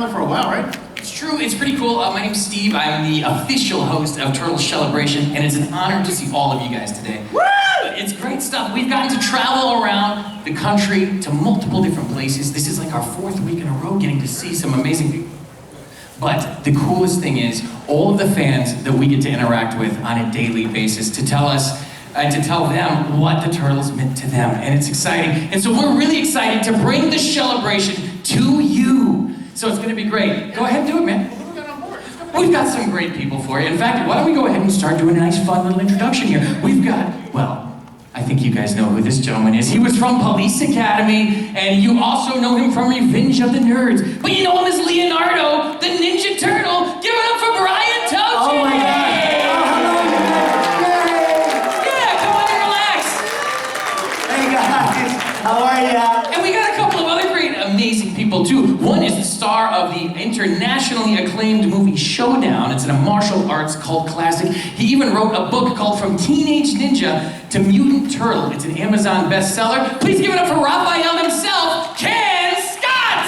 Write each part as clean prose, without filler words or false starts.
up for a while, right? It's true, it's pretty cool. My name's Steve. I'm the official host of Turtles Celebration, and it's an honor to see all of you guys today. Woo! It's great stuff. We've gotten to travel around the country to multiple different places. This is like our 4th week in a row getting to see some amazing people. But the coolest thing is all of the fans that we get to interact with on a daily basis to tell us, to tell them what the Turtles meant to them, and it's exciting. And so we're really excited to bring the celebration to you. So it's gonna be great. Go ahead and do it, man. Who we got on board? We've got some great people for you. In fact, why don't we go ahead and start doing a nice fun little introduction here. We've got, well, I think you guys know who this gentleman is. He was from Police Academy, and you also know him from Revenge of the Nerds. But you know him as Leonardo, the Ninja Turtle. Give it up for Brian Tochi! Oh my God! How are ya? And we got a couple of other great, amazing people too. One is the star of the internationally acclaimed movie Showdown. It's a martial arts cult classic. He even wrote a book called From Teenage Ninja to Mutant Turtle. It's an Amazon bestseller. Please give it up for Raphael himself, Kenn Scott!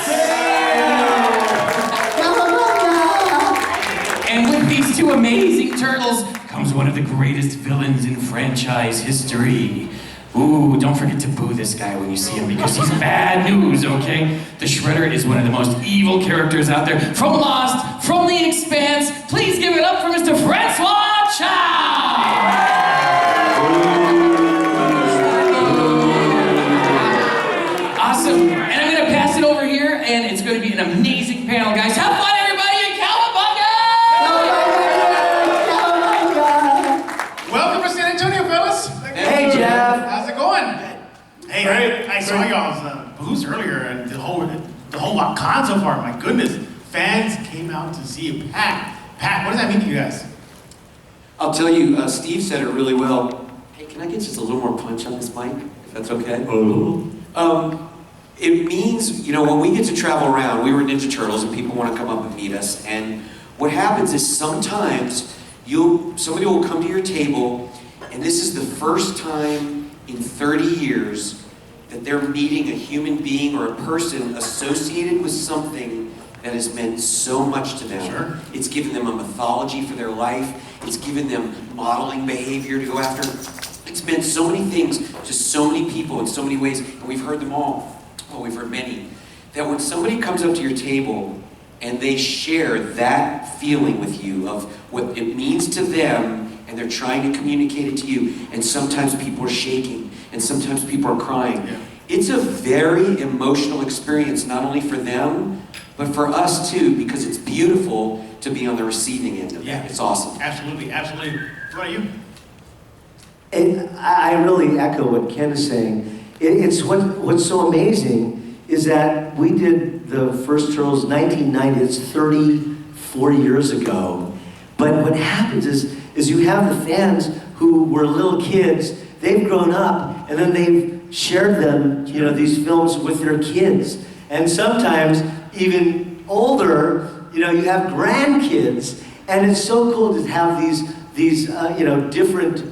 And with these two amazing turtles comes one of the greatest villains in franchise history. Ooh, don't forget to boo this guy when you see him because he's bad news, okay? The Shredder is one of the most evil characters out there. From Lost, from The Expanse, please give it up for Mr. Francois Chau! Awesome, and I'm gonna pass it over here, and it's gonna be an amazing panel, guys. Have fun, everybody, in Cowabunga! Welcome to San Antonio, fellas. Hey, Jeff. How's it going? Hey, I saw y'all's booths earlier, and the whole lot con so far. My goodness, fans came out to see you packed. What does that mean to you guys? I'll tell you, Steve said it really well. Hey, can I get just a little more punch on this mic, if that's okay? It means, you know, when we get to travel around, we were Ninja Turtles and people want to come up and meet us, and what happens is sometimes somebody will come to your table, and this is the first time in 30 years that they're meeting a human being or a person associated with something that has meant so much to them. Sure. It's given them a mythology for their life. It's given them modeling behavior to go after. It's meant so many things to so many people in so many ways, and we've heard them all. Oh, we've heard many. That when somebody comes up to your table and they share that feeling with you of what it means to them, and they're trying to communicate it to you, and sometimes people are shaking, and sometimes people are crying. Yeah. It's a very emotional experience, not only for them, but for us too, because it's beautiful to be on the receiving end of that. It's awesome. Absolutely, absolutely. What about you? And I really echo what Ken is saying. It's what's so amazing is that we did the first Turtles 1990. It's 34 years ago. But what happens is you have the fans who were little kids. They've grown up, and then they've shared them, you know, these films with their kids. And sometimes even older, you know, you have grandkids, and it's so cool to have these you know, different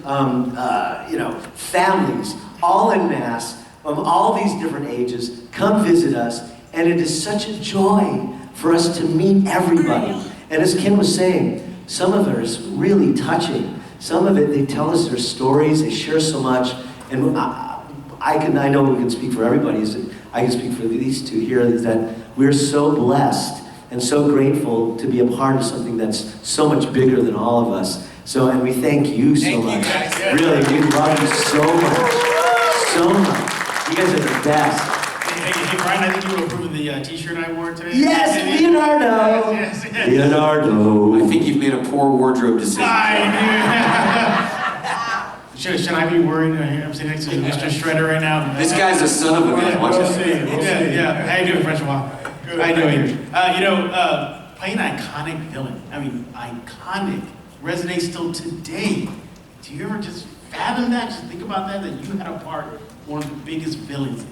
you know, families all en masse of all these different ages come visit us, and it is such a joy for us to meet everybody. And as Ken was saying, some of it is really touching. Some of it, they tell us their stories, they share so much, and I know we can speak for everybody, I can speak for these two here, is that we're so blessed and so grateful to be a part of something that's so much bigger than all of us. So, and we thank you so much. Really, we love you so much. So much. You guys are the best. Hey, Brian, I think you were approving the t-shirt I wore today. Yes, Leonardo! Yes. Leonardo! I think you've made a poor wardrobe decision. Should I be worried? I'm sitting next to Mr. Shredder right now. This guy's a son of a gun. Watch We'll out. see. Yeah. How you doing, Francois? Good. How you doing? You know, playing an iconic villain. I mean, iconic. Resonates still today. Do you ever just fathom that? Just think about that you had a part, one of the biggest villains.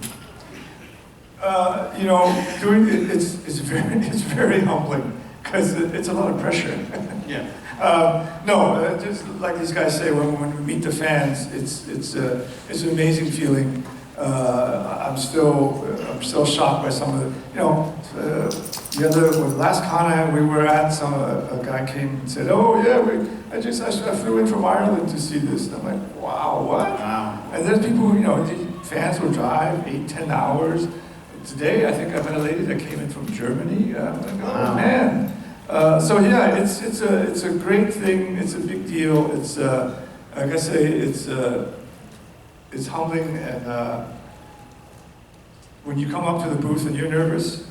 You know, doing it, it's very humbling because it's a lot of pressure. Yeah. Just like these guys say, when we meet the fans, it's an amazing feeling. I'm still shocked by some of the, the last con we were at, a guy came and said, oh yeah, I flew in from Ireland to see this. And I'm like, wow, what? Wow. And there's people, fans will drive 8-10 hours. Today, I think I met a lady that came in from Germany. I'm like, oh man. So yeah, it's a great thing. It's a big deal. It's like I say, it's humbling, and when you come up to the booth and you're nervous,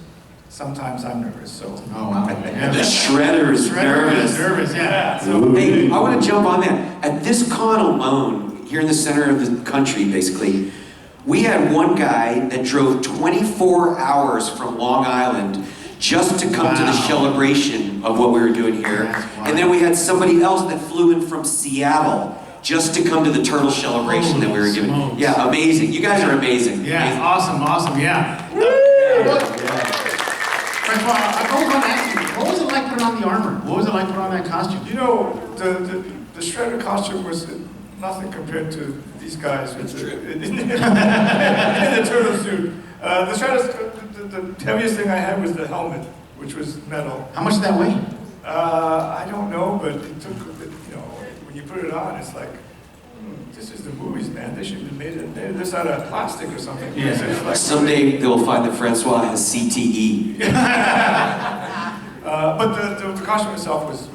sometimes I'm nervous. So. Oh wow. Yeah. The shredder is nervous. Yeah. So, hey, I want to jump on that. At this con alone, here in the center of the country, basically, we had one guy that drove 24 hours from Long Island just to come to the celebration of what we were doing here. And then we had somebody else that flew in from Seattle just to come to the turtle celebration that we were doing. Smokes. Yeah, amazing. You guys are amazing. Yeah, Amazing. awesome, yeah. Francois, I was going to ask you, what was it like putting on the armor? What was it like putting on that costume? The shredder costume was nothing compared to these guys in the turtle suit. The heaviest thing I had was the helmet, which was metal. How much did that weigh? I don't know, but it took, when you put it on, it's like, this is the movies, man. They should have made this out of plastic or something. Yeah. It's like, Someday they'll find that Francois has CTE. but the costume itself was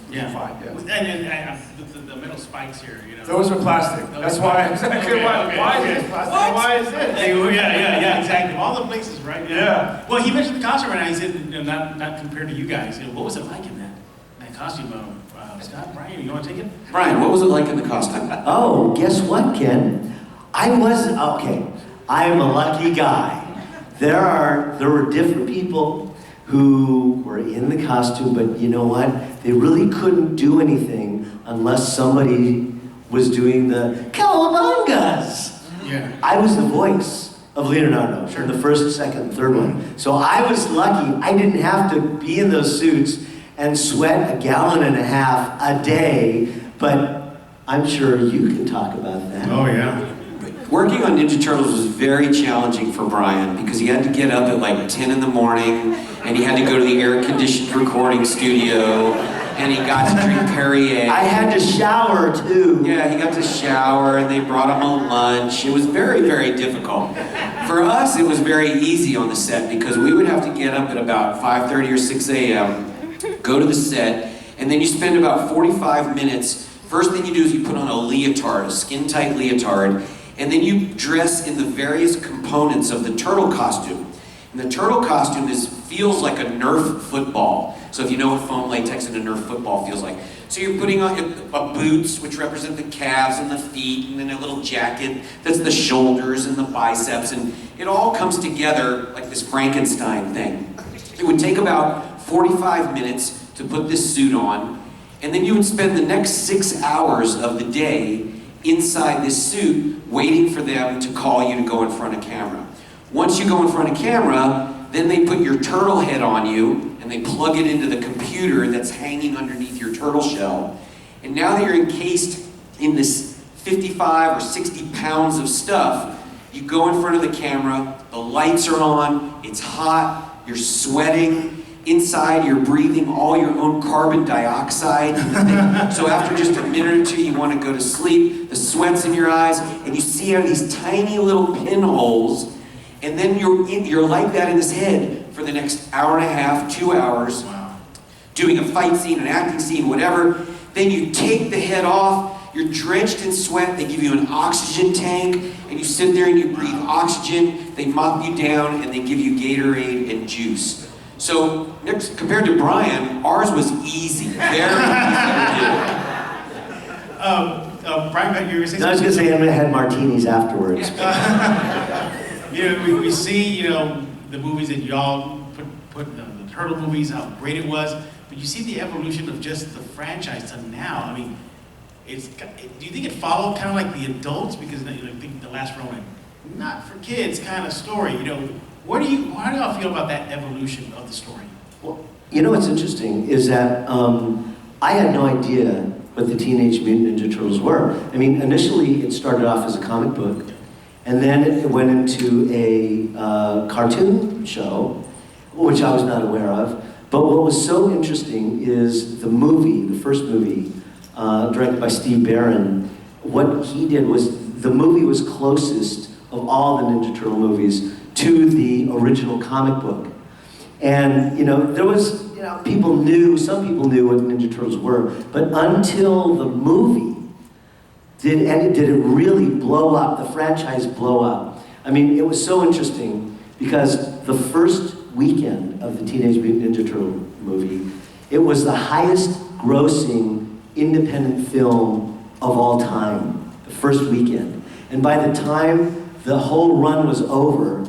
Yeah. fine. Yeah. And the metal spikes here, Those were plastic. That's why. Okay, why is this plastic? What? Why is this? Yeah, exactly. All the places, right? Yeah. Well, he mentioned the costume right now. He said, not compared to you guys. What was it like in that costume? Scott, Brian, you want to take it? Brian, what was it like in the costume? Oh, guess what, Ken? I'm a lucky guy. There were different people who were in the costume, but you know what? They really couldn't do anything unless somebody was doing the cowabungas. Yeah. I was the voice of Leonardo in the first, second, and third one. So I was lucky. I didn't have to be in those suits and sweat 1.5 gallons a day, but I'm sure you can talk about that. Oh, yeah. Working on Ninja Turtles was very challenging for Brian because he had to get up at like 10 in the morning and he had to go to the air-conditioned recording studio and he got to drink Perrier. I had to shower too. Yeah, he got to shower and they brought him a lunch. It was very, very difficult. For us, it was very easy on the set because we would have to get up at about 5:30 or 6 a.m., go to the set, and then you spend about 45 minutes. First thing you do is you put on a leotard, a skin-tight leotard, and then you dress in the various components of the turtle costume. And the turtle costume feels like a Nerf football. So if you know what foam latex and a Nerf football feels like. So you're putting on boots, which represent the calves and the feet, and then a little jacket that's the shoulders and the biceps, and it all comes together like this Frankenstein thing. It would take about 45 minutes to put this suit on, and then you would spend the next 6 hours of the day inside this suit waiting for them to call you to go in front of camera. Once you go in front of camera, then they put your turtle head on you and they plug it into the computer that's hanging underneath your turtle shell. And now that you're encased in this 55 or 60 pounds of stuff, you go in front of the camera, the lights are on, it's hot, you're sweating. Inside, you're breathing all your own carbon dioxide. So after just a minute or two, you want to go to sleep. The sweat's in your eyes, and you see out these tiny little pinholes, and then you're like that in his head for the next 1.5 2 hours, doing a fight scene, an acting scene, whatever. Then you take the head off. You're drenched in sweat. They give you an oxygen tank, and you sit there and you breathe oxygen. They mop you down, and they give you Gatorade and juice. So, compared to Brian, ours was easy, very easy to Brian, you were saying I was going to say I had martinis afterwards. we see, the movies that y'all put the Turtle movies, how great it was, but you see the evolution of just the franchise to now. I mean, do you think it followed kind of like the adults? Because I think The Last Ronin, not for kids kind of story, how do y'all feel about that evolution of the story? Well, what's interesting is that I had no idea what the Teenage Mutant Ninja Turtles were. I mean, initially it started off as a comic book, And then it went into a cartoon show, which I was not aware of. But what was so interesting is the movie, the first movie, directed by Steve Barron. What he did was, the movie was closest of all the Ninja Turtle movies to the original comic book. And, there was, some people knew what Ninja Turtles were, but until the movie, did it really blow up, the franchise blow up. I mean, it was so interesting because the first weekend of the Teenage Mutant Ninja Turtle movie, it was the highest grossing independent film of all time, the first weekend. And by the time the whole run was over,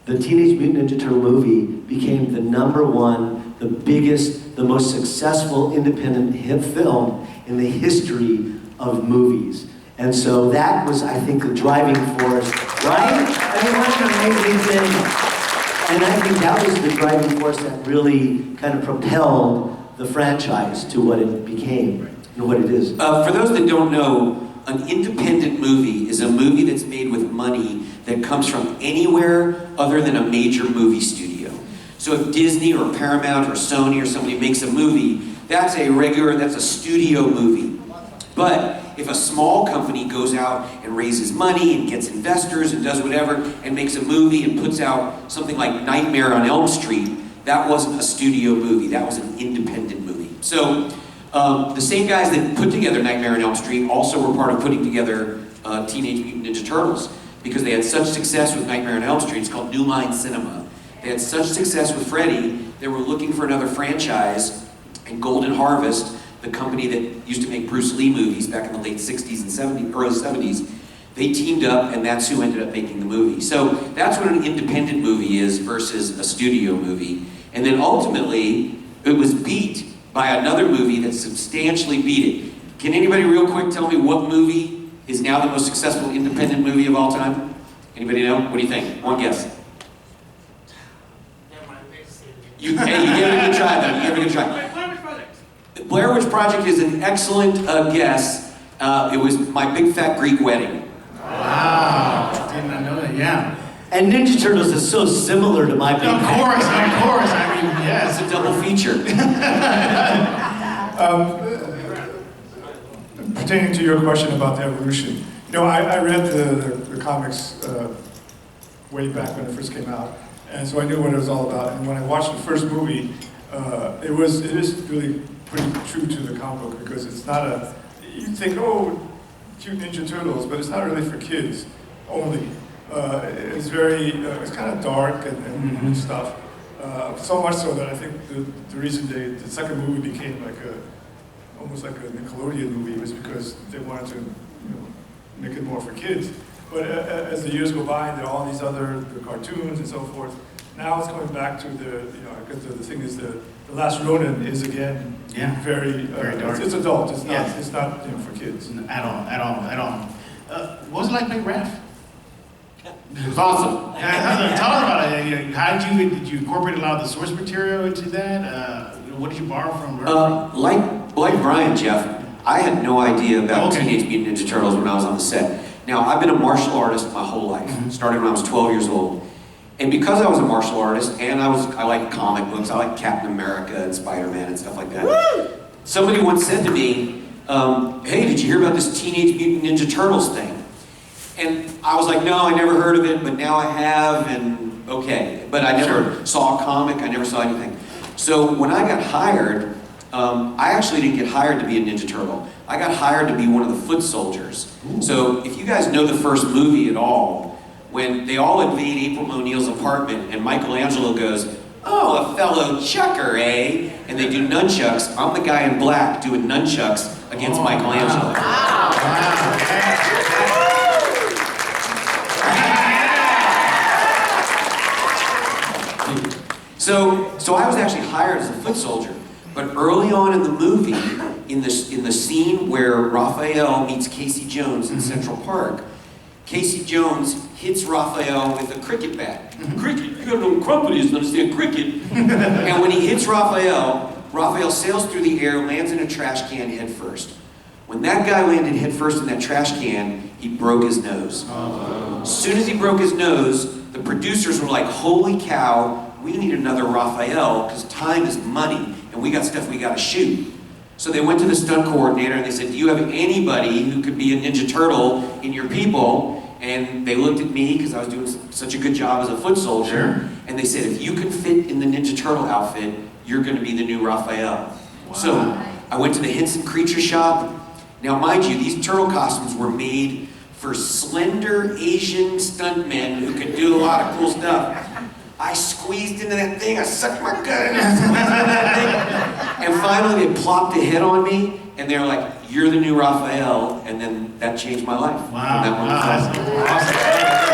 the Teenage Mutant Ninja Turtle movie became the #1, the biggest, the most successful independent hit film in the history of movies. And so that was, I think, the driving force, right? I mean, what an amazing thing. And I think that was the driving force that really kind of propelled the franchise to what it became and what it is. For those that don't know, an independent movie is a movie that's made with money that comes from anywhere other than a major movie studio. So if Disney or Paramount or Sony or somebody makes a movie, that's a studio movie. But if a small company goes out and raises money and gets investors and does whatever and makes a movie and puts out something like Nightmare on Elm Street, that wasn't a studio movie, that was an independent movie. So the same guys that put together Nightmare on Elm Street also were part of putting together Teenage Mutant Ninja Turtles, because they had such success with Nightmare on Elm Street. It's called New Line Cinema. They had such success with Freddy, they were looking for another franchise, and Golden Harvest, the company that used to make Bruce Lee movies back in the late 60s and 70s, early 70s, they teamed up, and that's who ended up making the movie. So that's what an independent movie is versus a studio movie. And then ultimately, it was beat by another movie that substantially beat it. Can anybody real quick tell me what movie is now the most successful independent movie of all time? Anybody know? What do you think? One guess. You give it a good try, though. You give it a good try. Blair Witch Project is an excellent guess. It was My Big Fat Greek Wedding. Wow, did not know that, yeah. And Ninja Turtles is so similar to My Big Of course, I mean, yes. It's a double feature. Pertaining to your question about the evolution, I read the comics way back when it first came out, and so I knew what it was all about. And when I watched the first movie, it is really pretty true to the comic book, because it's not you think, oh, cute Ninja Turtles, but it's not really for kids only. It's it's kind of dark and stuff. So much so that I think the reason the second movie became almost like a Nickelodeon movie was because they wanted to make it more for kids. But as the years go by, and there are all these other cartoons and so forth, now it's going back to because the thing is the Last Ronin is again very dark. It's adult. It's not. It's not for kids. At all. What was it like playing Raph? It was awesome. Tell us about it. How did you incorporate a lot of the source material into that? What did you borrow from? Like Brian, Jeff, I had no idea about Teenage Mutant Ninja Turtles when I was on the set. Now, I've been a martial artist my whole life, started when I was 12 years old. And because I was a martial artist, and I like comic books, I like Captain America and Spider-Man and stuff like that. Woo! Somebody once said to me, hey, did you hear about this Teenage Mutant Ninja Turtles thing? And I was like, no, I never heard of it, but now I have, and okay. But I never saw a comic, I never saw anything. So when I got hired, I actually didn't get hired to be a Ninja Turtle. I got hired to be one of the foot soldiers. Ooh. So if you guys know the first movie at all, when they all invade April O'Neil's apartment and Michelangelo goes, oh, a fellow chucker, eh? And they do nunchucks. I'm the guy in black doing nunchucks against Michelangelo. Wow. So I was actually hired as a foot soldier. But early on in the movie, in the scene where Raphael meets Casey Jones in Central Park, Casey Jones hits Raphael with a cricket bat. Cricket? You gotta know crumpet is, understand cricket. And when he hits Raphael sails through the air, lands in a trash can head first. When that guy landed headfirst in that trash can, he broke his nose. As soon as he broke his nose, the producers were like, holy cow, we need another Raphael, because time is money, and we got stuff we gotta shoot. So they went to the stunt coordinator and they said, do you have anybody who could be a Ninja Turtle in your people? And they looked at me, because I was doing such a good job as a foot soldier, and they said, if you can fit in the Ninja Turtle outfit, you're gonna be the new Raphael. Wow. So I went to the Henson Creature Shop. Now mind you, these turtle costumes were made for slender Asian stuntmen who could do a lot of cool stuff. I squeezed into that thing, I sucked my gut in, I squeezed into that thing. And finally they plopped a head on me, and they're like, you're the new Raphael, and then that changed my life. Wow, That awesome.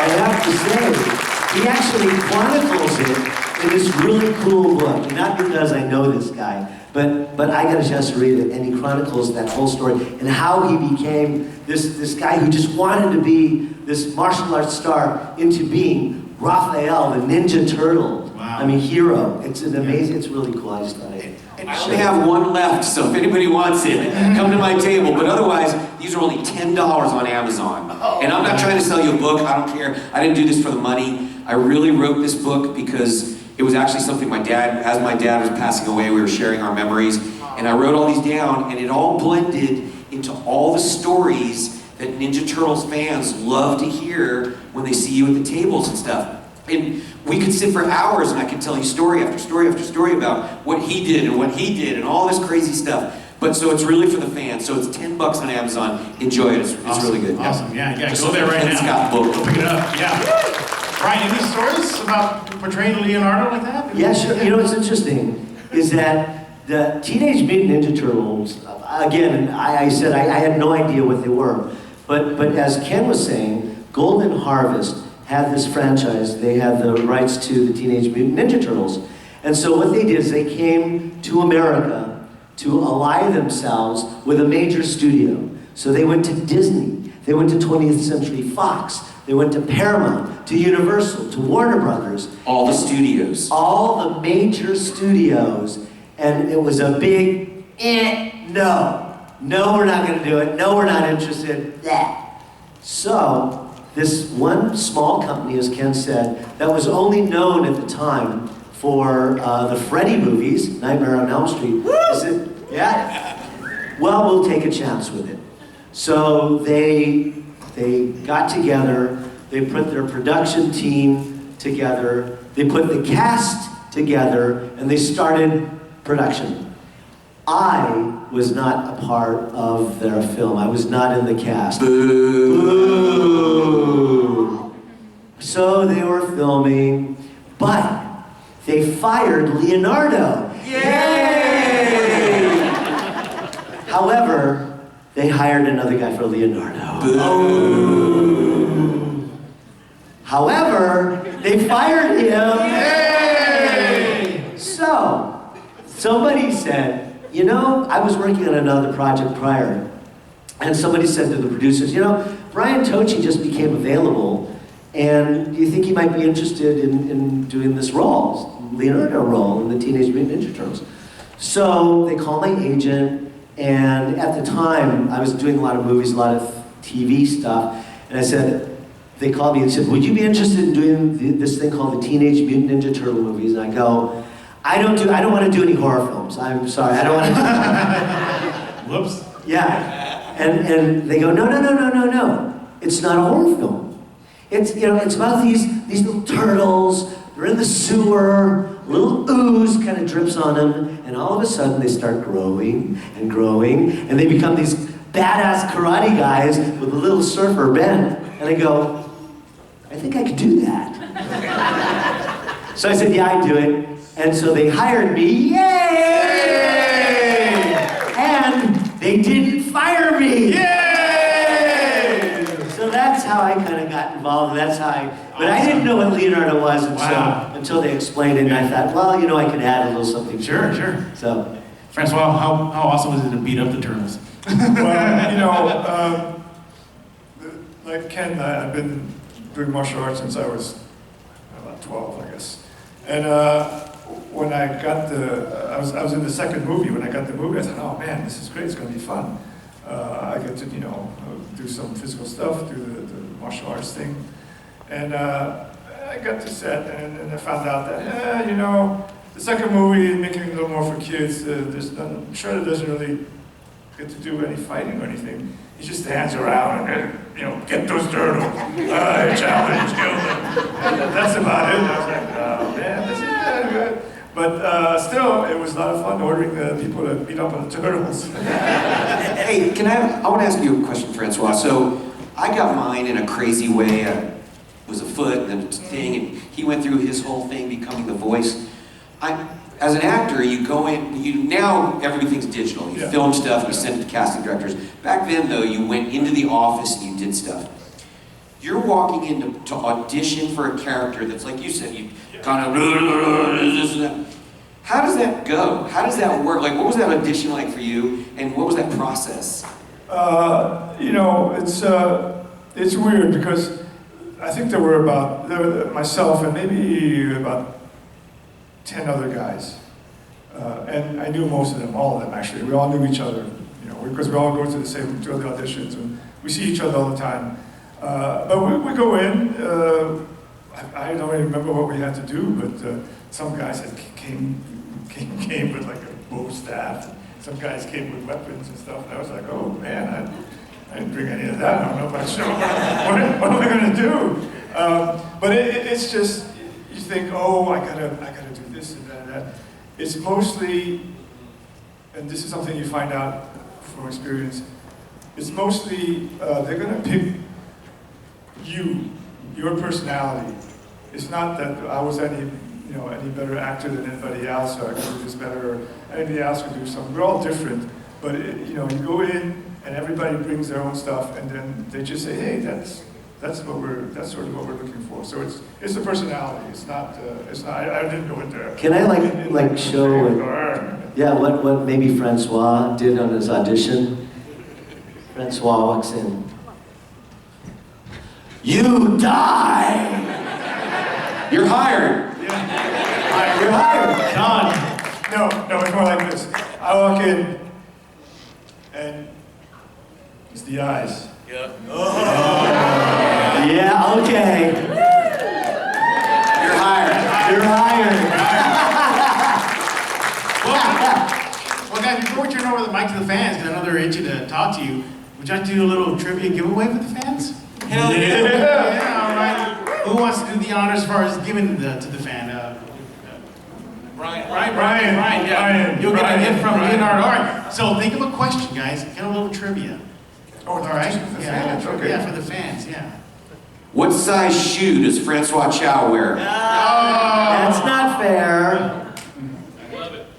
I have to say, he actually chronicles it in this really cool book. Not because I know this guy, but I got a chance to read it, and he chronicles that whole story and how he became this guy who just wanted to be this martial arts star into being Raphael, the Ninja Turtle. Wow. I mean, hero. It's an amazing, it's really cool. I just thought I only have one left, so if anybody wants it, come to my table. But otherwise, these are only $10 on Amazon. And I'm not trying to sell you a book, I don't care. I didn't do this for the money. I really wrote this book because it was actually something my dad, as my dad was passing away, we were sharing our memories. And I wrote all these down, and it all blended into all the stories that Ninja Turtles fans love to hear when they see you at the tables and stuff. And we could sit for hours and I could tell you story after story after story about what he did and what he did and all this crazy stuff. But so it's really for the fans. So it's $10 on Amazon. Enjoy it. It's really good. Awesome. Yeah, Just go there right Kenn now. Scott book. Go pick it up. Yeah. Brian, any stories about portraying Leonardo like that? Yeah, sure. You know what's interesting is that the Teenage Mutant Ninja Turtles, again, I said I had no idea what they were. But as Ken was saying, Golden Harvest had this franchise. They had the rights to the Teenage Mutant Ninja Turtles. And so what they did is they came to America to ally themselves with a major studio. So they went to Disney, they went to 20th Century Fox, they went to Paramount, to Universal, to Warner Brothers. All the studios. All the major studios. And it was a big, no. No, we're not gonna do it. No, we're not interested. That. So, this one small company, as Ken said, that was only known at the time for the Freddy movies, Nightmare on Elm Street. Is it? Yeah? Well, we'll take a chance with it. So they got together, they put their production team together, they put the cast together, and they started production. I was not a part of their film. I was not in the cast. Boo. Boo. So they were filming, but they fired Leonardo. Yay! However, they hired another guy for Leonardo. Boo. However, they fired him. Yay! So, somebody said, you know, I was working on another project prior, and somebody said to the producers, you know, Brian Tochi just became available, and do you think he might be interested in doing this role, Leonardo role in the Teenage Mutant Ninja Turtles? So they called my agent, and at the time, I was doing a lot of movies, a lot of TV stuff, and I said, they called me and said, would you be interested in doing this thing called the Teenage Mutant Ninja Turtle movies? And I go, I don't want to do any horror films. I'm sorry, I don't want to do Whoops. Yeah. And they go, no. It's not a horror film. It's, you know, it's about these little turtles. They're in the sewer. A little ooze kind of drips on them, and all of a sudden they start growing and growing, and they become these badass karate guys with a little surfer Ben. And I go, I think I could do that. So I said, yeah, I'd do it. And so they hired me, yay! And they didn't fire me, yay! So that's how I kind of got involved. That's how but I didn't know what Leonardo was until they explained it. And I thought, well, you know, I could add a little something. Sure. So, Francois, how awesome was it to beat up the Turtles? Well, you know, like Ken, I've been doing martial arts since I was about 12, I guess. And when I got I was in the second movie. When I got the movie, I said, oh man, this is great, it's going to be fun. I get to, do some physical stuff, do the martial arts thing. And I got to set, and I found out that, the second movie, making it a little more for kids, Shredder doesn't really get to do any fighting or anything. He just stands around and, get those turtles. I challenge, kill them. And that's about it. I was like, oh man, this is kind good. But still, it was a lot of fun ordering the people to beat up on the turtles. Hey, I want to ask you a question, Francois. So I got mine in a crazy way. I was a foot and then a thing, and he went through his whole thing becoming the voice. As an actor, you go in, now everything's digital. You film stuff, you send it to casting directors. Back then, though, you went into the office and you did stuff. You're walking in to audition for a character that's, like you said, you kind of this and that. How does that go? How does that work? Like, what was that audition like for you, and what was that process? It's weird because I think there were myself and maybe about 10 other guys. And I knew most of them, all of them actually. We all knew each other, because we all go to the auditions and we see each other all the time. But we go in, I don't really remember what we had to do, but some guys came with like a bow staff. Some guys came with weapons and stuff, and I was like, oh man, I didn't bring any of that. I don't know if I should. What am I going to do? But it's just, you think, oh, I gotta do this and that and that. It's mostly, and this is something you find out from experience, it's mostly, they're going to pick your personality. It's not that I was any better actor than anybody else, or I could do this better, or anybody else could do something. We're all different, but you go in and everybody brings their own stuff, and then they just say, hey, that's sort of what we're looking for. So it's a personality. It's not. I didn't go in there. Can I show what maybe Francois did on his audition? Francois walks in. You die. You're hired. Yeah. You're hired. Done. No, it's more like this. I walk in, and it's the eyes. Yeah. Yeah, okay. You're hired. You're hired. Well, guys, before we turn over the mic to the fans, because I know they're itching to talk to you, would you like to do a little trivia giveaway for the fans? Hell yeah. Yeah, all right. Who wants to do the honors as far as giving to the fan? Brian, yeah. You'll get a gift from Leonardo. All right, so think of a question, guys. Get a little trivia. Oh, All right? just for the fans, okay. Yeah, for the fans, yeah. What size shoe does Francois Chau wear? That's not fair.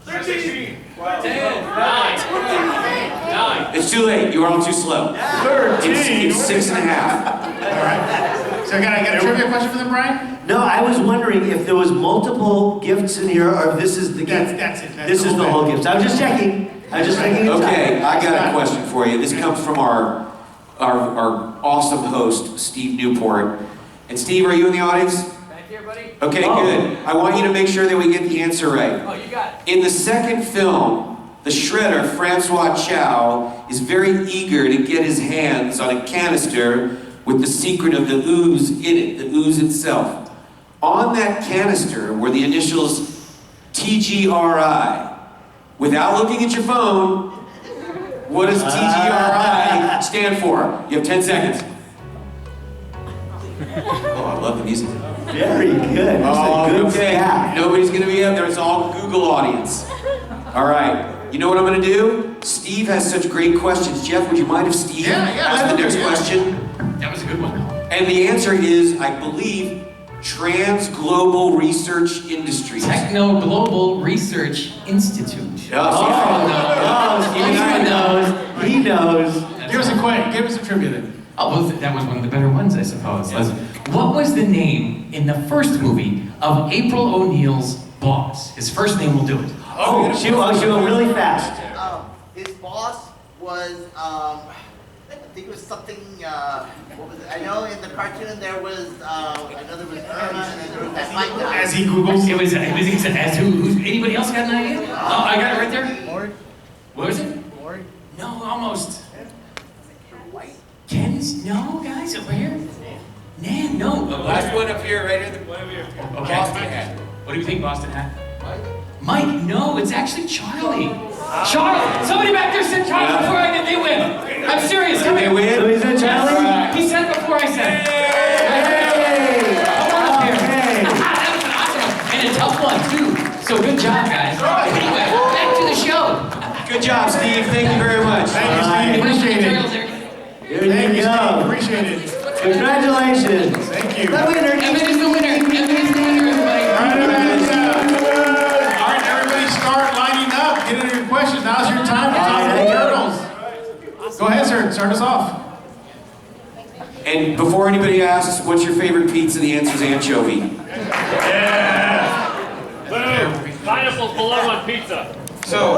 13, 10, 9. It's too late. You are all too slow. 13. It's 6.5. All right. So I got a trivia question for them, Brian? No, I was wondering if there was multiple gifts in here, or if this is the gift. That's it. This is the whole gift. I was just checking. Okay, I got a question for you. This comes from our awesome host, Steve Newport. And Steve, are you in the audience? Back here, buddy. Okay, good. I want you to make sure that we get the answer right. Oh, you got it. In the second film, the Shredder, Francois Chau, is very eager to get his hands on a canister with the secret of the ooze in it, the ooze itself. On that canister were the initials TGRI. Without looking at your phone, what does TGRI stand for? You have 10 seconds. Oh, I love the music. Very good. Oh, Good okay. stat. Nobody's gonna be up there. It's all Google audience. All right. You know what I'm gonna do? Steve has such great questions. Jeff, would you mind if Steve has the next question? That was a good one. And the answer is, I believe, Trans-Global Research Industries. Techno Global Research Institute. He knows. Give us a trivia then. Oh, well, that was one of the better ones, I suppose. What was the name in the first movie of April O'Neil's boss? His first name will do it. She went really fast. His boss was, I think it was something, what was it? I know in the cartoon there was, I know there was Irma and then there was that Mike guy. As he Googles. It was as who? Anybody else got an idea? Oh, I got it right there. Lord? What was it? Lord? No, almost. Ken's, no, guys, over here? Nan, no. Last one up here, right here. The Okay. Boston hat. What do you think, Boston hat? Mike, no, it's actually Charlie. Charlie! Somebody back there said Charlie before I did. They win. I'm serious. Come here. So is that Charlie? He said before I said. Hey! Come on up here. Okay. That was awesome. And a tough one, too. So good job, guys. Anyway, back to the show. Good job, Steve. Thank you very much. Thank you, Steve. Appreciate it. Here Thank you you, Steve. go. Appreciate it. Congratulations. Thank you. The winner. Evan is the winner. Evan is the winner, everybody. All right, everybody start lining up. Get into your questions. Now's your time to talk to the turtles. Go ahead, sir. Start us off. And before anybody asks, what's your favorite pizza? The answer is anchovy. Boom! Pineapples below on pizza. So,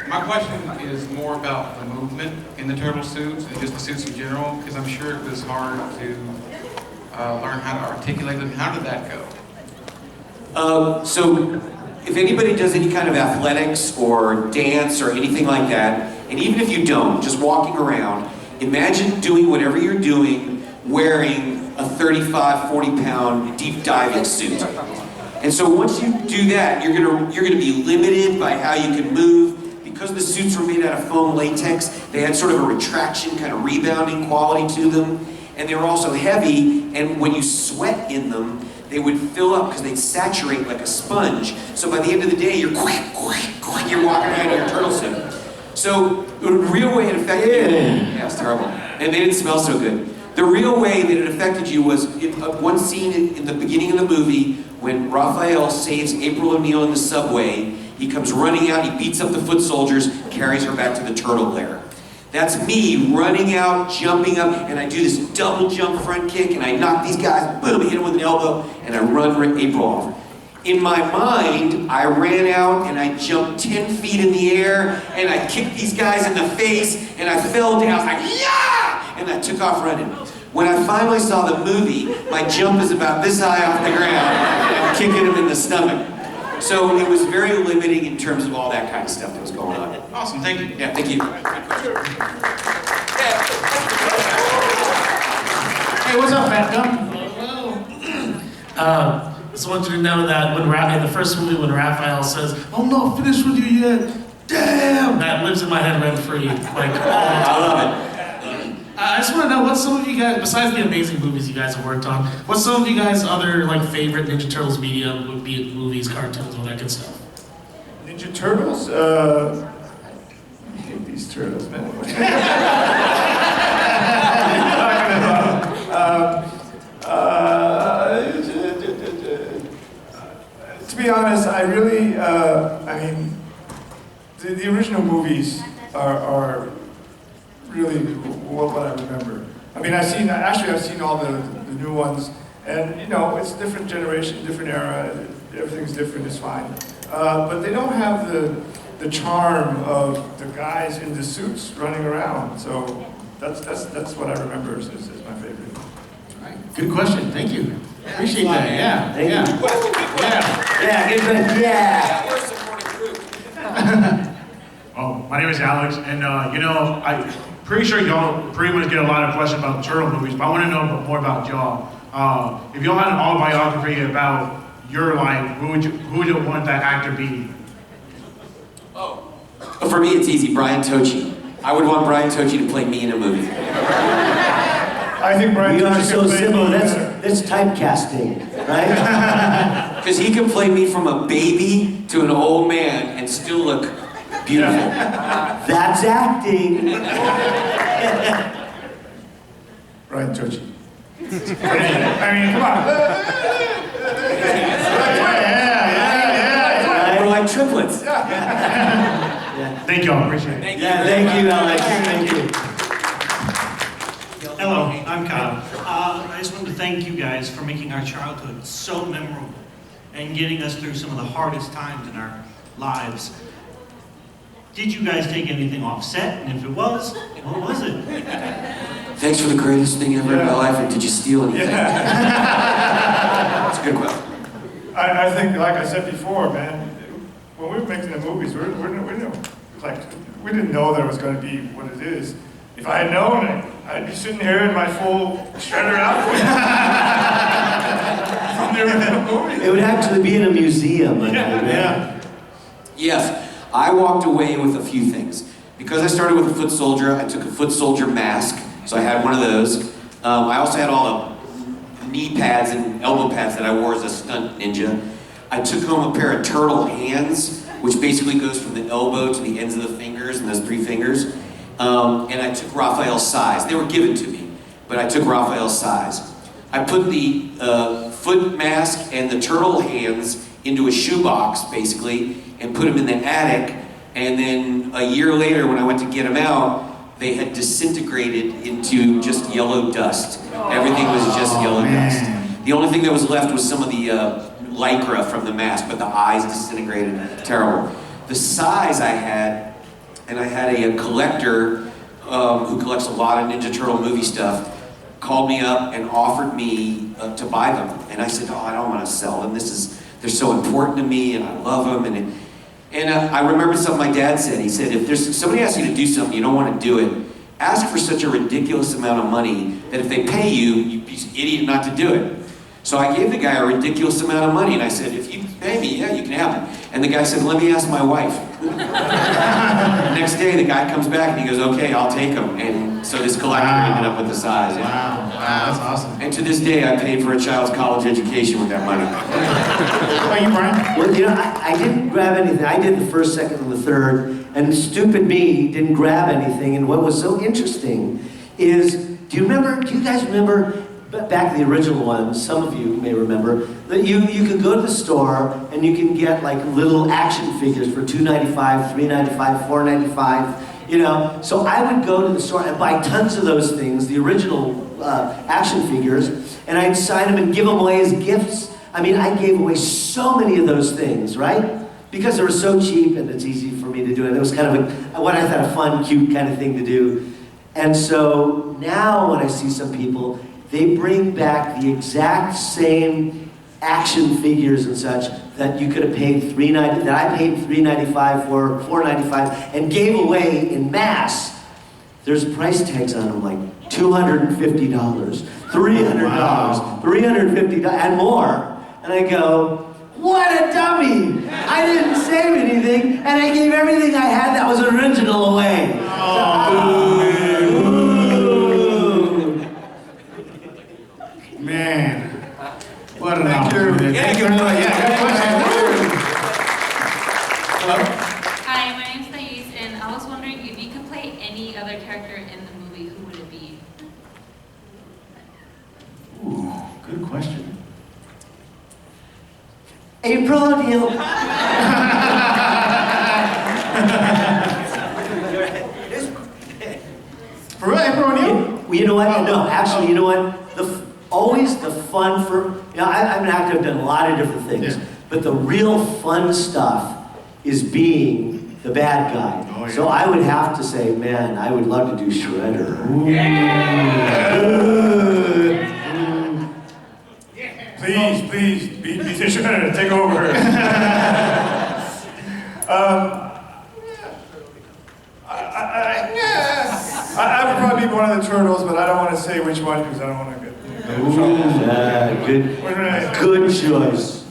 my question is more about the movement in the turtle suits and just the suits in general, because I'm sure it was hard to learn how to articulate them. How did that go? So, if anybody does any kind of athletics or dance or anything like that, and even if you don't, just walking around, imagine doing whatever you're doing wearing a 35, 40-pound deep diving suit. And so once you do that, you're gonna be limited by how you can move. Because the suits were made out of foam latex, they had sort of a retraction, kind of rebounding quality to them. And they were also heavy, and when you sweat in them, they would fill up because they'd saturate like a sponge. So by the end of the day, you're walking around in your turtle suit. So the real way it affected you, yeah, it's terrible. And they didn't smell so good. The real way that it affected you was one scene in the beginning of the movie when Raphael saves April O'Neil in the subway. He comes running out, he beats up the foot soldiers, carries her back to the turtle lair. That's me running out, jumping up, and I do this double jump front kick, and I knock these guys, boom, hit them with an elbow, and I run April off. In my mind, I ran out and I jumped 10 feet in the air, and I kicked these guys in the face, and I fell down. I was like, yeah! And I took off running. When I finally saw the movie, my jump is about this high off the ground, and I'm kicking him in the stomach. So it was very limiting in terms of all that kind of stuff that was going on. Awesome, thank you. Yeah, thank you. Hey, what's up, Fat Gum? Just want you to know that when in the first movie, when Raphael says, "I'm not finished with you yet," damn, that lives in my head rent free. Like, I love it. I just want to know what some of you guys, besides the amazing movies you guys have worked on, what some of you guys' other like favorite Ninja Turtles medium would be it movies, cartoons, all that good stuff. Ninja Turtles? I hate these turtles, man. What are you talking about? To be honest, I really, I mean, the original movies are really what I remember. I mean, I've seen all the new ones, and you know, it's a different generation, different era, everything's different, it's fine. But they don't have the charm of the guys in the suits running around. So that's what I remember is my favorite. All right. Good question. Thank you. Appreciate that. Yeah. Thank Yeah. you. Yeah. Yeah, good question. Yeah. We're a supporting group. Oh, my name is Alex, and you know, I'm pretty sure y'all pretty much get a lot of questions about turtle movies, but I want to know more about y'all. If y'all had an autobiography about your life, who would you want that actor be? For me, it's easy. Brian Tochi. I would want Brian Tochi to play me in a movie. I think Brian We are Tochi so can play similar. better. That's typecasting, right? Because he can play me from a baby to an old man and still look beautiful. That's acting. Brian Tochi. I mean, come on. We're like triplets. Thank y'all, appreciate it. Yeah, thank you, Alex. Thank you. Hello, I'm Kyle. I just wanted to thank you guys for making our childhood so memorable and getting us through some of the hardest times in our lives. Did you guys take anything off set? And if it was, what was it? Thanks for the greatest thing ever in my life, and did you steal anything? That's a good question. I think, like I said before, man, when we were making the movies, we didn't know that it was going to be what it is. if I had known, I'd be sitting here in my full shredder outfit. From the original movie. It would actually be in a museum. Yeah. Yes, I walked away with a few things. Because I started with a foot soldier, I took a foot soldier mask, so I had one of those. I also had all the knee pads and elbow pads that I wore as a stunt ninja. I took home a pair of turtle hands, which basically goes from the elbow to the ends of the fingers, and those 3 fingers. And I took Raphael's size. They were given to me, but I took Raphael's size. I put the foot mask and the turtle hands into a shoebox, basically, and put them in the attic. And then a year later, when I went to get them out, they had disintegrated into just yellow dust. Everything was just yellow dust. The only thing that was left was some of the lycra from the mask, but the eyes disintegrated. Terrible. The size I had, and I had a collector who collects a lot of Ninja Turtle movie stuff, called me up and offered me to buy them. And I said, oh, I don't want to sell them. They're so important to me, and I love them. And I remember something my dad said. He said, if somebody asks you to do something, you don't want to do it, ask for such a ridiculous amount of money that if they pay you, you'd be an idiot not to do it. So I gave the guy a ridiculous amount of money, and I said, if you pay me, yeah, you can have it. And the guy said, let me ask my wife. Next day, the guy comes back, and he goes, okay, I'll take them. And so this collector ended up with the size. Yeah. Wow, that's awesome. And to this day, I paid for a child's college education with that money. How about you, Brian? Well, you know, I didn't grab anything. I did the first, second, and the third, and stupid me didn't grab anything. And what was so interesting is, do you guys remember, back in the original ones, some of you may remember, that you could go to the store and you can get like little action figures for $2.95, $3.95, $4.95, you know. So I would go to the store and buy tons of those things, the original action figures, and I'd sign them and give them away as gifts. I mean, I gave away so many of those things, right? Because they were so cheap and it's easy for me to do it. It was kind of what I thought a fun, cute kind of thing to do. And so now when I see some people, they bring back the exact same action figures and such that you could have paid that I paid $3.95 for, $4.95, and gave away in mass. There's price tags on them like $250, $300, $350, and more. And I go, what a dummy! I didn't save anything, and I gave everything I had that was original away. Man, what an Thank you. opportunity. Yeah, Thank you very much. Yeah, good question. Hello? Hi, my name's Thais, and I was wondering if you could play any other character in the movie, who would it be? Ooh, good question. April O'Neil. For real, April O'Neil? Well, you know what? No, actually, you know what? Always the fun I'm an actor, I've done a lot of different things, but the real fun stuff is being the bad guy. Oh, yeah. So I would have to say, man, I would love to do Shredder. Please, be the Shredder, take over. I would probably be one of the turtles, but I don't want to say which one because I don't want to get in trouble. Good choice.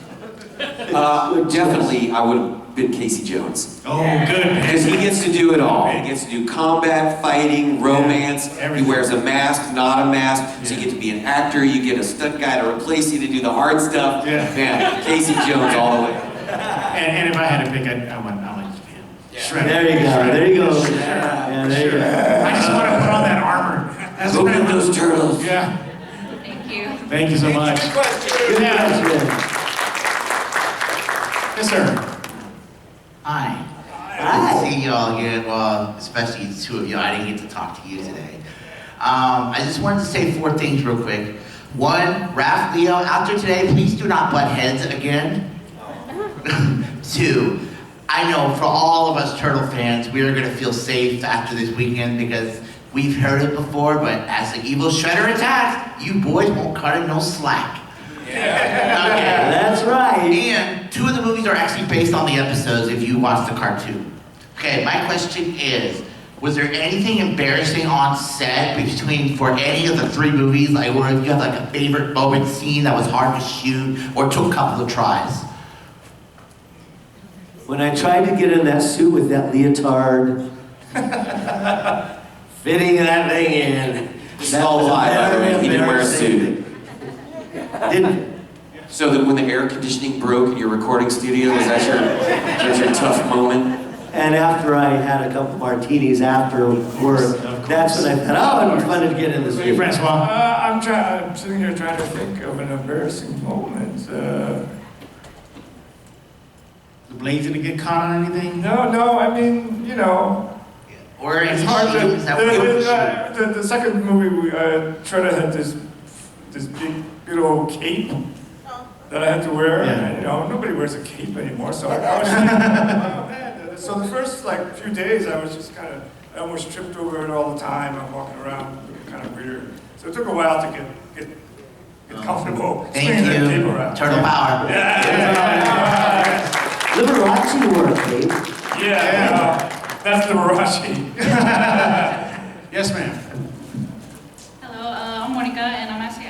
Definitely, I would have been Casey Jones. Oh, good. Because he gets to do it all. He gets to do combat, fighting, romance. He wears a mask, not a mask. So you get to be an actor. You get a stunt guy to replace you to do the hard stuff. Yeah. Man, Casey Jones all the way. And if I had to pick, I like him. Shredder. There you go. Shredder. There you go. Shredder. Yeah, there you go. I just want to put on that armor. That's Go what get those turtles. Yeah. Thank you. Thank you so much. Good Yeah. question. Yes, sir. Hi. Hi. Good to see y'all again. Well, especially the two of you. I didn't get to talk to you today. I just wanted to say 4 things real quick. 1, Raph, Leo, out there today, please do not butt heads again. 2, I know for all of us Turtle fans, we are going to feel safe after this weekend because we've heard it before, but as the evil Shredder attacks, you boys won't cut him no slack. Yeah. Okay. That's right. And 2 of the movies are actually based on the episodes if you watch the cartoon. Okay, my question is, Was there anything embarrassing on set for any of the 3 movies? Like, or if you had like a favorite moment scene that was hard to shoot or took a couple of tries? When I tried to get in that suit with that leotard, fitting that thing in. It's all lie, by the way. He didn't wear a suit. Didn't. So that when the air conditioning broke in your recording studio, was that your tough moment? And after I had a couple martinis after work, that's when I thought, oh, it'd be fun to get in this suit. Francois. I'm sitting here trying to think of an embarrassing moment. The blades didn't get caught on anything? No, I mean, you know, Or it's any hard to, scenes that were the second movie, Trevor had this big old cape that I had to wear, and you know, nobody wears a cape anymore, so I was like, oh man. So the first like few days, I was just I almost tripped over it all the time. I'm walking around looking kind of weird. So it took a while to get comfortable. Thank you. Turtle power. Yeah. Liberace wore a cape. Yeah. That's Liberace. Yes, ma'am. Hello, I'm Monica, and I'm actually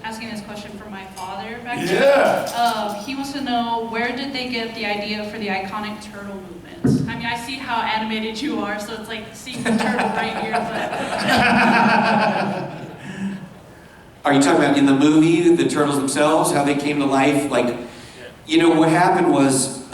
asking this question from my father back there. Yeah. He wants to know, where did they get the idea for the iconic turtle movements? I mean, I see how animated you are, so it's like seeing the turtle right here, but... Are you talking about in the movie, the turtles themselves, how they came to life? Like, you know, what happened was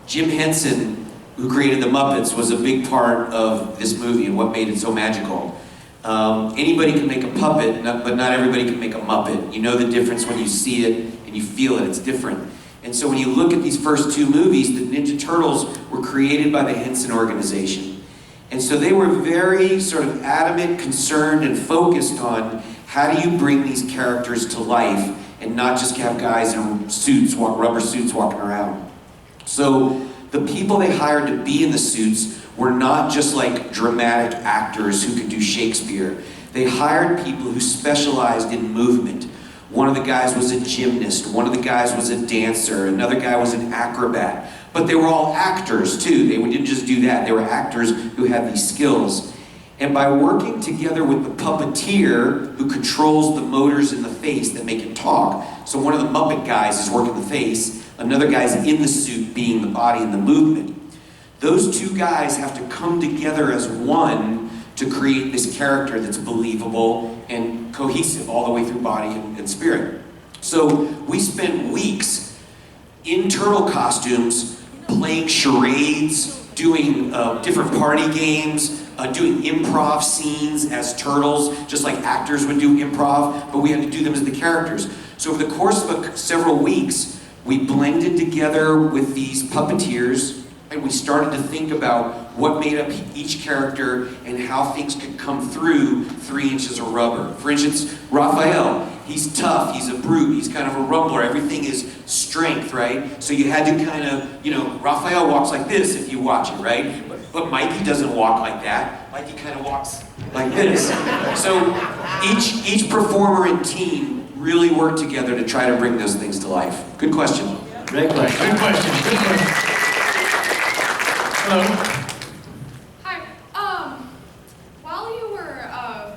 Jim Henson, who created the Muppets, was a big part of this movie and what made it so magical. Anybody can make a puppet, but not everybody can make a Muppet. You know the difference when you see it and you feel it, it's different. And so when you look at these first 2 movies, the Ninja Turtles were created by the Henson organization. And so they were very sort of adamant, concerned, and focused on how do you bring these characters to life and not just have guys in suits, rubber suits walking around. So the people they hired to be in the suits were not just like dramatic actors who could do Shakespeare. They hired people who specialized in movement. One of the guys was a gymnast, one of the guys was a dancer, another guy was an acrobat. But they were all actors too. They didn't just do that. They were actors who had these skills. And by working together with the puppeteer who controls the motors in the face that make it talk, so one of the Muppet guys is working the face, another guy's in the suit being the body and the movement. Those 2 guys have to come together as one to create this character that's believable and cohesive all the way through body and spirit. So we spent weeks in turtle costumes, playing charades, doing different party games, doing improv scenes as turtles, just like actors would do improv, but we had to do them as the characters. So over the course of several weeks, we blended together with these puppeteers, and we started to think about what made up each character and how things could come through 3 inches of rubber. For instance, Raphael, he's tough, he's a brute, he's kind of a rumbler, everything is strength, right? So you had to kind of, you know, Raphael walks like this if you watch it, right? But Mikey doesn't walk like that. Mikey kind of walks like this. So each performer and team really worked together to try to bring those things to life. Good question. Great question. Good question. Good question. Hello. Hi. While you were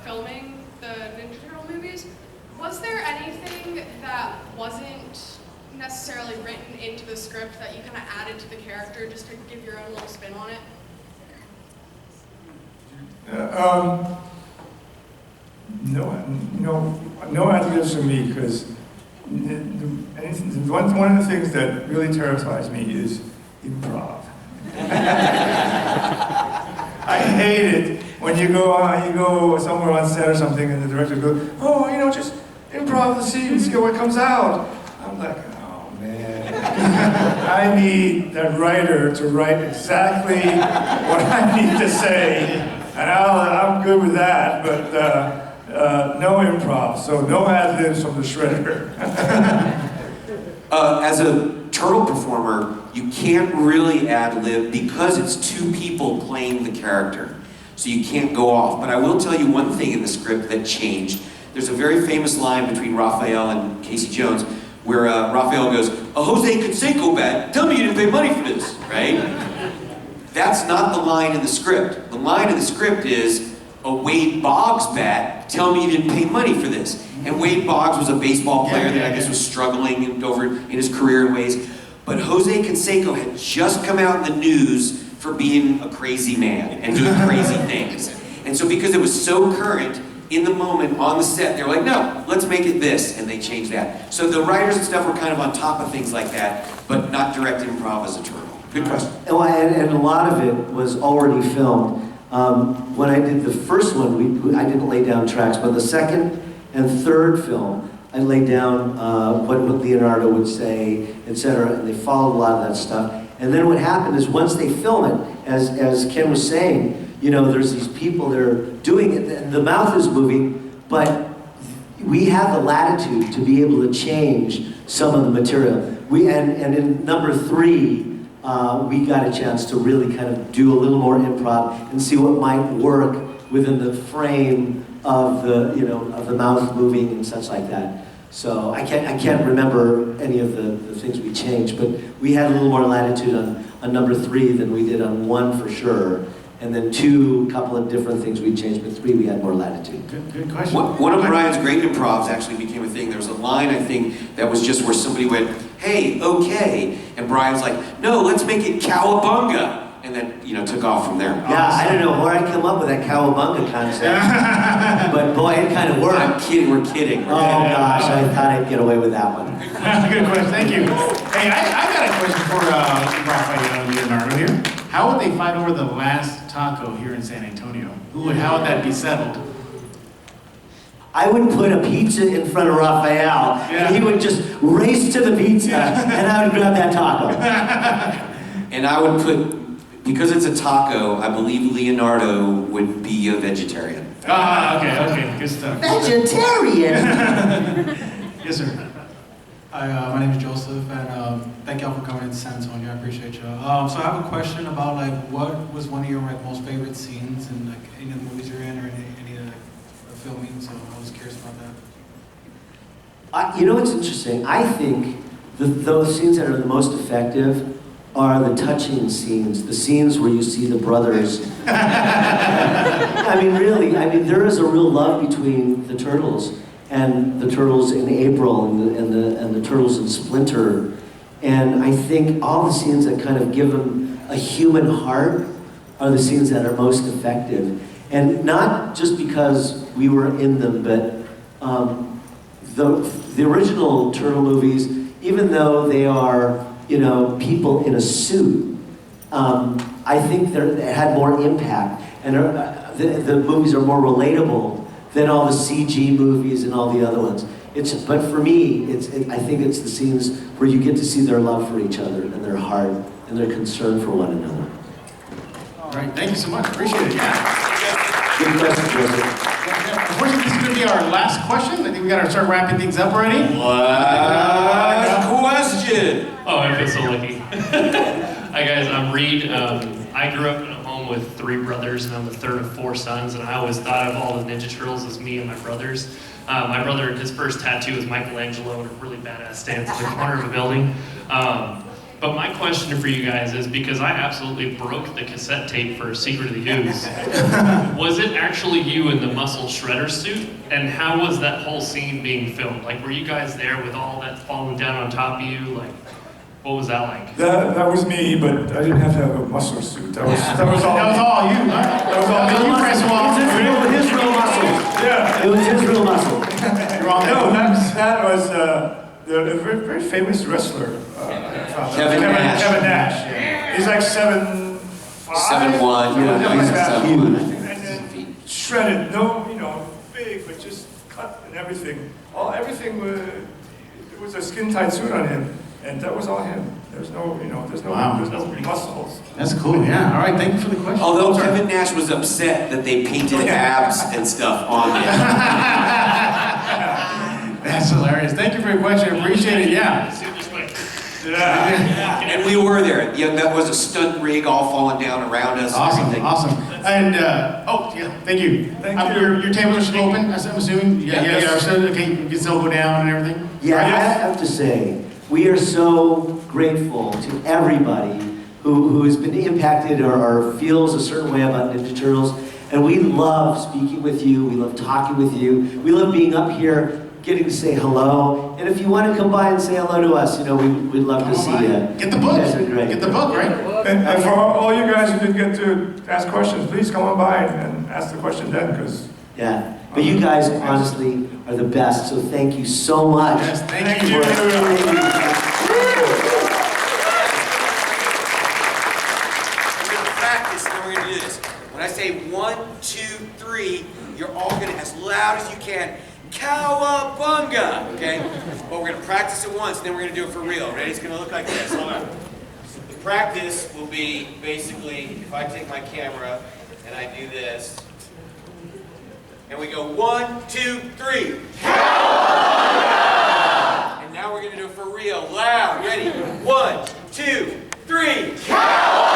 filming the Ninja Turtle movies, was there anything that wasn't necessarily written into the script that you kind of added to the character just to give your own little spin on it? No ad-libs for me, because one of the things that really terrifies me is improv. I hate it when you go somewhere on set or something and the director goes, oh, you know, just improv the scene, see what comes out. I'm like, oh man. I need that writer to write exactly what I need to say, and I'm good with that, but no improv, so no ad-libs from the shredder. As a turtle performer, you can't really ad-lib because it's 2 people playing the character. So you can't go off. But I will tell you one thing in the script that changed. There's a very famous line between Raphael and Casey Jones where Raphael goes, "A Jose Canseco bat, tell me you didn't pay money for this," right? That's not the line in the script. The line in the script is, a Wade Boggs bat, tell me you didn't pay money for this. And Wade Boggs was a baseball player that I guess was struggling in his career in ways. But Jose Canseco had just come out in the news for being a crazy man and doing crazy things. And so because it was so current, in the moment, on the set, they were like, no, let's make it this, and they changed that. So the writers and stuff were kind of on top of things like that, but not direct improv as a turtle. Good question. And a lot of it was already filmed. When I did the first one, I didn't lay down tracks, but the second and third film, I laid down what Leonardo would say, etc., and they followed a lot of that stuff. And then what happened is once they film it, as Ken was saying, you know, there's these people that are doing it, and the mouth is moving, but we have the latitude to be able to change some of the material. And in number 3, we got a chance to really kind of do a little more improv and see what might work within the frame of the, you know, of the mouth moving and such like that. So I can't remember any of the things we changed, but we had a little more latitude on number 3 than we did on 1 for sure. And then 2, a couple of different things we changed, but 3 we had more latitude. Good question. One of Brian's great improvs actually became a thing. There was a line, I think, that was just where somebody went, hey, okay. And Brian's like, no, let's make it cowabunga. And then, you know, took off from there. Yeah, I don't know where I come up with that cowabunga concept, but boy, it kind of worked. I'm kidding, we're kidding. Oh gosh, I thought I'd get away with that one. Good question, thank you. Hey, I got a question for Raphael and Leonardo here. How would they fight over the last taco here in San Antonio? How would that be settled? I would put a pizza in front of Raphael, and he would just race to the pizza, and I would grab that taco. And I would put, because it's a taco, I believe Leonardo would be a vegetarian. Okay, good stuff. Vegetarian? Yes, sir. Hi, my name is Joseph, and thank y'all for coming to San Antonio. I appreciate y'all. So I have a question about like what was one of your like most favorite scenes in like any of the movies you're in or any of the filming. So I was curious about that. You know what's interesting? I think those scenes that are the most effective are the touching scenes, the scenes where you see the brothers. I mean, really, there is a real love between the turtles and the turtles in April and the turtles in Splinter. And I think all the scenes that kind of give them a human heart are the scenes that are most effective. And not just because we were in them, but the original Turtle movies, even though they are, you know, people in a suit, I think they had more impact. And the movies are more relatable than all the CG movies and all the other ones. But for me, I think it's the scenes where you get to see their love for each other and their heart and their concern for one another. All right, thank you so much. Appreciate it. Yeah. Good question, Joseph. Unfortunately, this is going to be our last question. I think we got to start wrapping things up already. Last question. Oh, I feel so lucky. Hi guys, I'm Reed. I grew up in a home with 3 brothers, and I'm the third of 4 sons, and I always thought of all the Ninja Turtles as me and my brothers. My brother, his first tattoo was Michelangelo in a really badass stance in the corner of a building. But my question for you guys is, because I absolutely broke the cassette tape for Secret of the Ooze, was it actually you in the muscle shredder suit? And how was that whole scene being filmed? Like, were you guys there with all that falling down on top of you? Like, what was that like? That was me, but I didn't have to have a muscle suit. That was all. That was all you, huh? That was all you, Francois. It was his real muscle. Yeah. It was his real muscle. You're on No, that was the very, very famous wrestler. Kevin Nash. Kevin Nash. Yeah. He's like 7'5". 7'1". Yeah, he's 7'1". And then shredded. No, you know, big, but just cut and everything. Everything was. There was a skin-tight suit on him. And that was all him. There's no, you know, there's no muscles. That's cool, yeah. All right, thank you for the question. Although Kevin Nash was upset that they painted abs and stuff on him. That's hilarious. Thank you for your question. I appreciate it, yeah. Yeah. And we were there. Yeah, that was a stunt rig all falling down around us. Awesome. And, thank you. Your tables are still open, I'm assuming? Yeah. So, okay, you can still go down and everything? Yeah, I have to say, we are so grateful to everybody who has been impacted or feels a certain way about Ninja Turtles. And we love speaking with you. We love talking with you. We love being up here, getting to say hello. And if you want to come by and say hello to us, we'd love to see you. Get the book. You guys are great. Get the book, right? And for all you guys who didn't get to ask questions, please come on by and ask the question then, because... Yeah. But you guys, honestly, are the best. So thank you so much. Yes, thank you. Thank you. We're going to practice, and then we're going to do this. When I say 1, 2, 3, you're all going to, as loud as you can, cowabunga, okay? But we're going to practice it once, and then we're going to do it for real. Ready? It's going to look like this. Hold on. The practice will be basically, if I take my camera and I do this, and we go 1, 2, 3. Cowabunga! And now we're going to do it for real, loud. Ready? 1, 2, 3. Cowabunga!